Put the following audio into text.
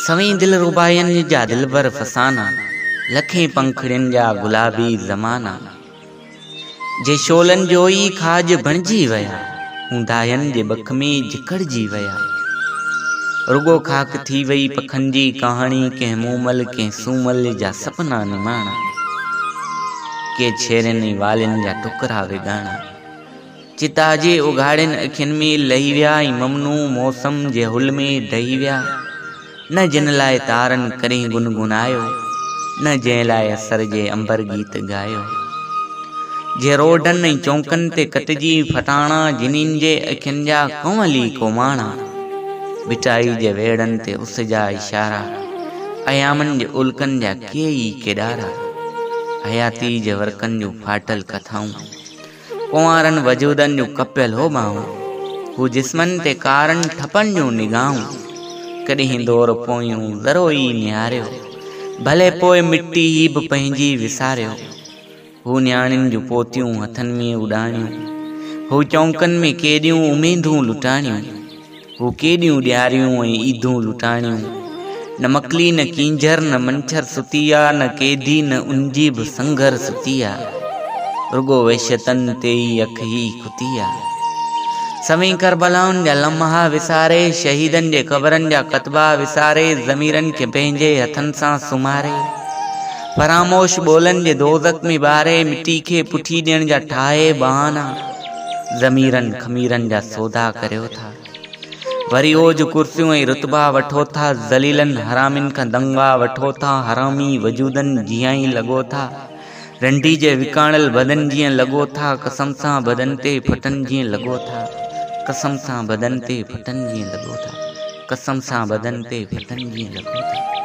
सवी दिल रुबायन जा दिलबर फसाना, लखें पंखड़ियन जा गुलाबी ज़माना। जे शोलन जोई खाज बणजी वया, ऊंदायन जे बख में जिकड़जी वया। रुगो खाक थी वई पखन जी कहानी, के मूमल के सूमल जा सपना निमाणा। के छेरनि वालिन जा टुकरा विगाणा। चिता जे उघाड़िन अखियन में लही विया, ममनू मौसम जे हुल में डही विया। न जिन लाए तारन करें गुनगुनायो, न जंहिं लाए असर जे अंबर गीत गायो। जे रोडन ऐं चौंकन ते कटजी फटाणा, जिनिन जे अखियन जा कंवली कोमाणा। बिटाई जे वेड़न ते उस जा इशारा, अयामन जे उल्कन जा केई केडारा। हयाती जे वर्कन जूं फाटल कथाऊं, कुंवारन वजूदन जूं कपियल हो बाहूं। हू जिस्मन ते कारन ठपन जूं निगाहूं, कॾहिं दौर पोयूं ज़रो ई निहारियो। भले पोइ मिट्टी ही बि पंहिंजी विसारियो। हू न्याणिन जूं पोतियूं हथन में उॾाणियूं, हू चौंकन में केॾियूं उमेदूं लुटाणियूं। हू केॾियूं ॾियारियूं ऐं ईदूं लुटाणियूं। न मकली न कींझर न मंछर सुतिया, न केदी न उनजी बि संघर सुतिया। रुगो वेश्यतन ते ई अख ही खुतिया। सवी करबलाउन जा लम्हा विसारे, शहीदन जे क़बरन जा कतबा विसारे। ज़मीरन के पंहिंजे हथन सां सुमारे, फरामोश ॿोलन जे दोज़ख में ॿारे। मिट्टी खे पुठी ॾियण जा ठाहे बहाना, ज़मीरन खमीरन जा सौदा करियो था। वरी ओज कुर्सियूं ऐं रुतबा वठो था, ज़लीलन हरामिन खां दंगा वठो था। हरामी वजूदन जियां ई लॻो था, रंडी जे विकाणल बदन जीअं लॻो था। कसम सां बदन ते फटन जीअं लॻो था, कसम सां बदन ते फटन जीअं लॻो था, कसम सां बदन ते फटन जीअं लॻो था।